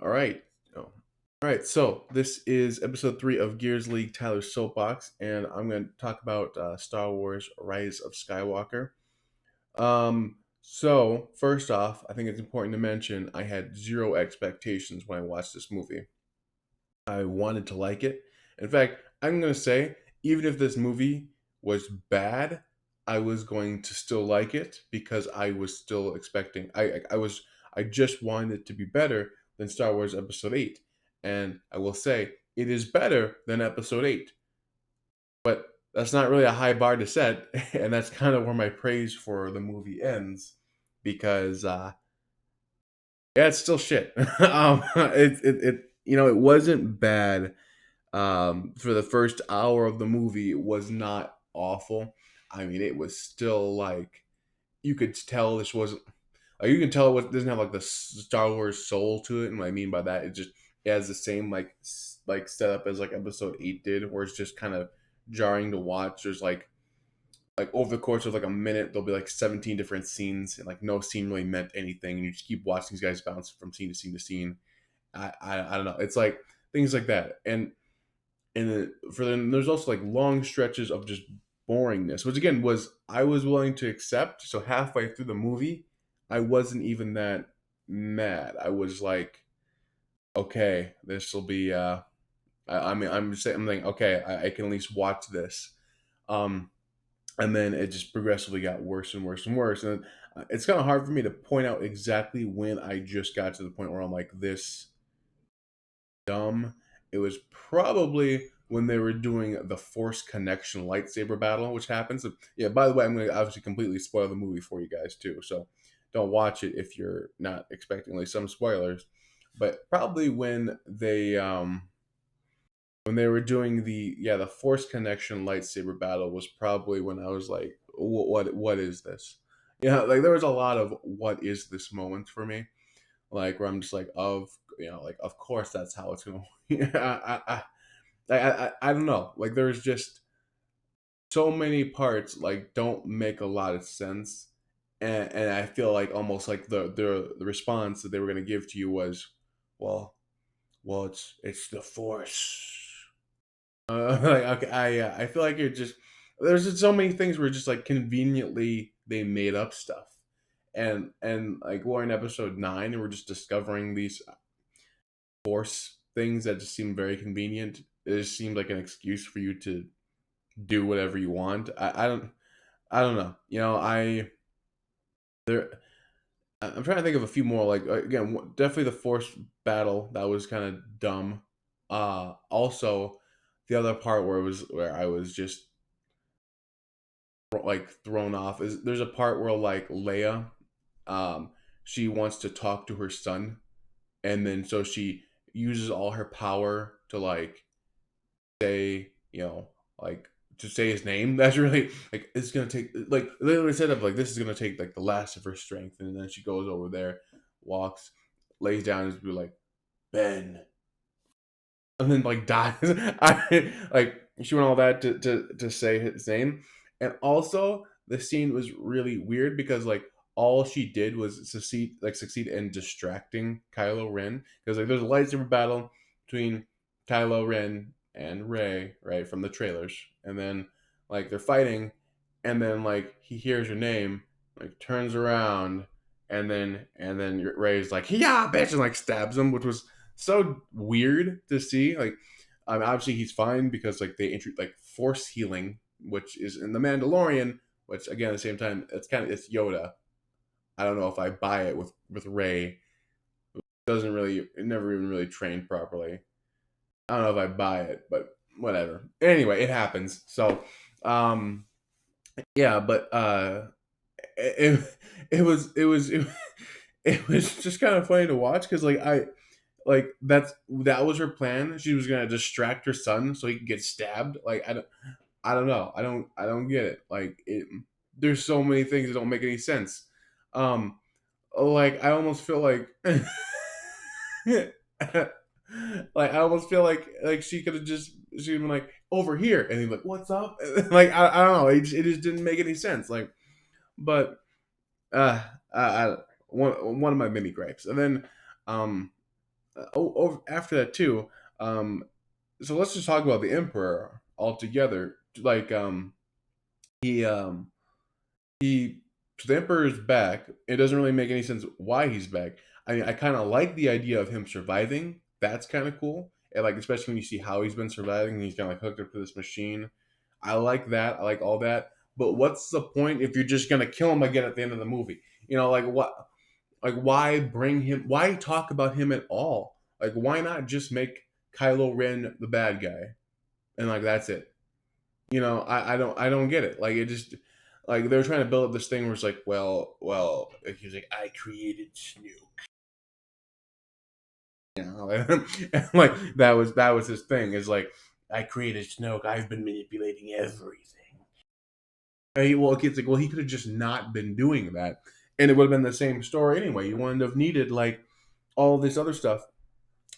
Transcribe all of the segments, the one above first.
All right. Oh. All right. So this is episode 3 of Gears League Tyler's Soapbox, and I'm going to talk about Star Wars: Rise of Skywalker. So first off, I think it's important to mention I had zero expectations when I watched this movie. I wanted to like it. In fact, I'm going to say even if this movie was bad, I was going to still like it because I was still expecting. I just wanted it to be better than Star Wars Episode 8. And I will say it is better than Episode 8. But that's not really a high bar to set, and that's kind of where my praise for the movie ends because yeah, it's still shit. It wasn't bad for the first hour of the movie. It was not awful. I mean, it was still like you could tell this wasn't like you can tell it doesn't have like the Star Wars soul to it. And what I mean by that, it has the same like setup as like Episode 8 did, where it's just kind of jarring to watch. There's like over the course of like a minute, there'll be like 17 different scenes, and like no scene really meant anything, and you just keep watching these guys bounce from scene to scene to scene. I don't know. It's like things like that, and there's also like long stretches of just boringness, which again was I was willing to accept. So halfway through the movie, I wasn't even that mad. I was like, okay, this will be. I mean, I'm saying I'm thinking, okay, I can at least watch this. Um, and then it just progressively got worse and worse and worse, and it's kind of hard for me to point out exactly when I just got to the point where I'm like this dumb. It was probably when they were doing the Force Connection lightsaber battle, which happens. Yeah, by the way, I'm going to obviously completely spoil the movie for you guys too, so don't watch it if you're not expecting like some spoilers. But probably when they were doing the Force Connection lightsaber battle was probably when I was like, what is this? Yeah, like there was a lot of what is this moment for me, like where I'm just like like of course that's how it's going. Yeah, I don't know. Like there's just so many parts like don't make a lot of sense, and I feel like almost like the response that they were going to give to you was, well, it's the Force. Like okay, I feel like you're just there's just so many things where just like conveniently they made up stuff, and like we're in episode 9 and we're just discovering these force things that just seem very convenient. It just seemed like an excuse for you to do whatever you want. I don't know. There I'm trying to think of a few more like again definitely the force battle that was kind of dumb. Also the other part where I was just like thrown off is there's a part where like Leia um she wants to talk to her son, and then so she uses all her power to like say, like to say his name. That's really like it's gonna take like literally said of like this is gonna take like the last of her strength, and then she goes over there, walks, lays down, and just be like Ben, and then like dies. I like she went all that to say his name, and also the scene was really weird because like all she did was succeed in distracting Kylo Ren, because like there's a lightsaber battle between Kylo Ren and Rey right from the trailers, and then like they're fighting, and then like he hears her name, like turns around, and then Rey's like yeah bitch, and like stabs him, which was so weird to see. Like, obviously he's fine because like they introduce like force healing, which is in the Mandalorian. Which again, at the same time, it's Yoda. I don't know if I buy it with Ray. Doesn't really, it never even really trained properly. I don't know if I buy it, but whatever. Anyway, it happens. So, um, yeah, but it it was just kind of funny to watch because that was her plan. She was gonna distract her son so he could get stabbed. Like I don't know. I don't get it. Like there's so many things that don't make any sense. Um, like I almost feel like like I almost feel like she could have just she been like over here, and he's like what's up? Like I don't know. It just didn't make any sense. Like but uh I one of my mini gripes, and then um after that too. Um, so let's just talk about the Emperor altogether. Like he he so the Emperor is back. It doesn't really make any sense why he's back. I mean, I kind of like the idea of him surviving. That's kind of cool. And like especially when you see how he's been surviving, and he's kind of like hooked up to this machine. I like that. I like all that. But what's the point if you're just gonna kill him again at the end of the movie? You know, like what? Like why bring him? Why talk about him at all? Like why not just make Kylo Ren the bad guy and like that's it? You know, I don't get it. Like it just like they're trying to build up this thing where it's like, well, like, he's like, I created Snoke. You know, and like that was his thing. Is like I created Snoke. I've been manipulating everything. And well, it's like, well, he could have just not been doing that, and it would have been the same story anyway. You wouldn't have needed like all this other stuff.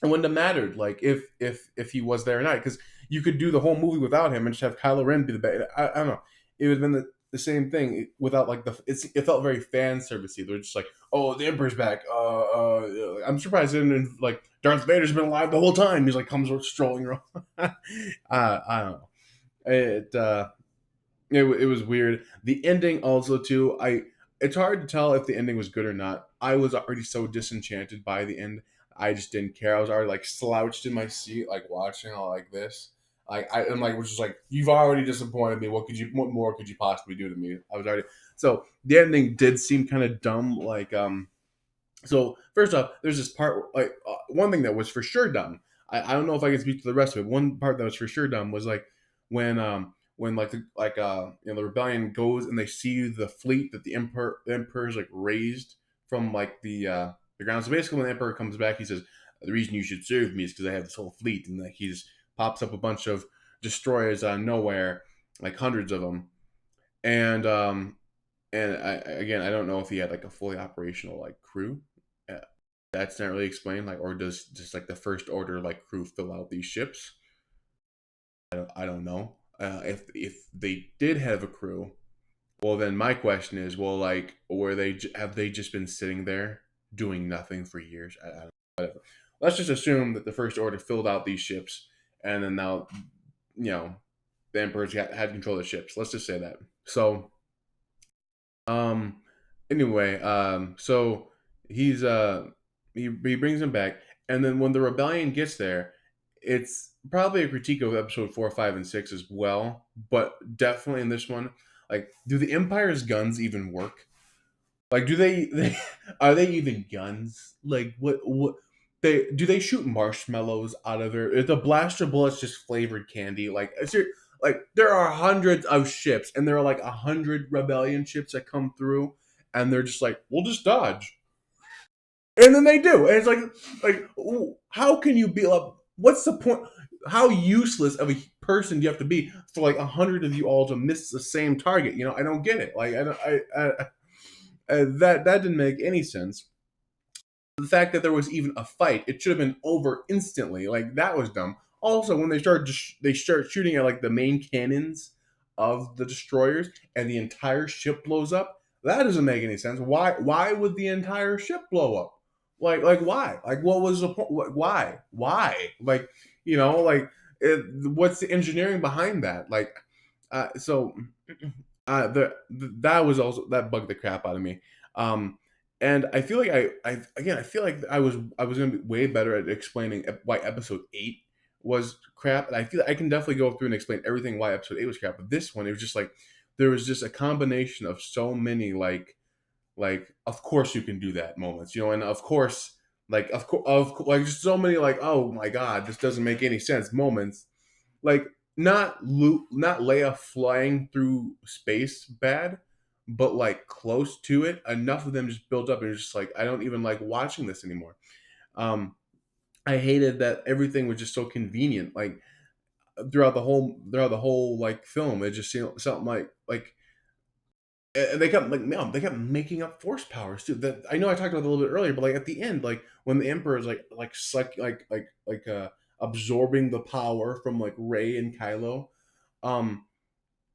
It wouldn't have mattered like if he was there or not because you could do the whole movie without him and just have Kylo Ren be the bad. I don't know. It would have been the same thing without like it felt very fan servicey. They're just like, oh, the Emperor's back. I'm surprised it didn't like Darth Vader's been alive the whole time. He's like comes strolling around. I don't know. It was weird. The ending also too. I It's hard to tell if the ending was good or not. I was already so disenchanted by the end. I just didn't care. I was already like slouched in my seat, like watching all like this. I'm like, which is like, you've already disappointed me. What more could you possibly do to me? I was already so the ending did seem kind of dumb. So first off, there's this part like one thing that was for sure dumb. I don't know if I can speak to the rest of it. One part that was for sure dumb was like when like the rebellion goes and they see the fleet that the emperor's like raised from like the ground. So basically, when the emperor comes back, he says the reason you should serve me is because I have this whole fleet, and like he just pops up a bunch of destroyers out of nowhere, like hundreds of them, and again, I don't know if he had like a fully operational like crew. Uh, That's not really explained. Like, or does just like the first order like crew fill out these ships? I don't know. If they did have a crew, well, then my question is, well, like, have they just been sitting there doing nothing for years? I don't know. Whatever. Let's just assume that the first order filled out these ships, and then now, you know, the emperors had control of the ships. Let's just say that. So Um. Anyway, so he's he brings him back, and then when the rebellion gets there, it's probably a critique of episode 4, 5, and 6 as well, but definitely in this one, like, do the Empire's guns even work? Like, they are they even guns? Like, what they shoot marshmallows out of their? Is the blaster bullets just flavored candy? Like, like there are hundreds of ships, and there are like 100 rebellion ships that come through, and they're just like, we'll just dodge, and then they do, and it's like, how can you be like? What's the point? How useless of a person do you have to be for like 100 of you all to miss the same target? You know, I don't get it. Like, I don't, that didn't make any sense. The fact that there was even a fight, it should have been over instantly. Like that was dumb. Also, when they start shooting at like the main cannons of the destroyers, and the entire ship blows up. That doesn't make any sense. Why would the entire ship blow up? Like why? Like what was the point? Why? Like what's the engineering behind that? Like so that was also that bugged the crap out of me. Um, and I feel like I feel like I was going to be way better at explaining why episode 8 was crap, and I feel like I can definitely go through and explain everything why episode 8 was crap. But this one, it was just like there was just a combination of so many of course you can do that moments, and of course like just so many like, oh my god, this doesn't make any sense moments, like not Leia flying through space bad, but like close to it. Enough of them just built up, and it's just like I don't even like watching this anymore. Um, I hated that everything was just so convenient. Like throughout the whole like film, it just seemed something like and they kept like man, they kept making up force powers too. That I know I talked about it a little bit earlier, but like at the end, like when the Emperor is like suck absorbing the power from like Ray and Kylo, um,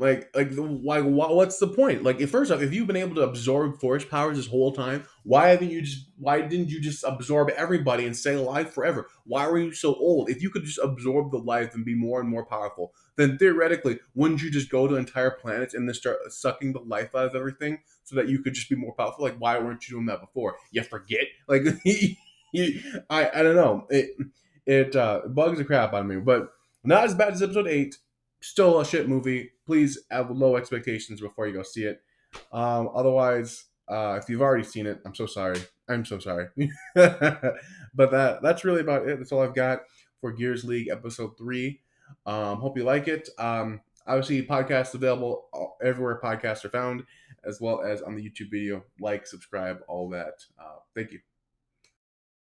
What's the point? Like, first off, if you've been able to absorb force powers this whole time, why didn't you just absorb everybody and stay alive forever? Why were you so old? If you could just absorb the life and be more and more powerful, then theoretically, wouldn't you just go to entire planets and then start sucking the life out of everything so that you could just be more powerful? Like, why weren't you doing that before? You forget? Like, I don't know. It bugs the crap out of me, but not as bad as episode 8. Still a shit movie. Please have low expectations before you go see it. Otherwise, if you've already seen it, I'm so sorry. I'm so sorry. But that's really about it. That's all I've got for Gears League episode 3. Hope you like it. Obviously, podcasts available everywhere podcasts are found, as well as on the YouTube video. Like, subscribe, all that. Thank you.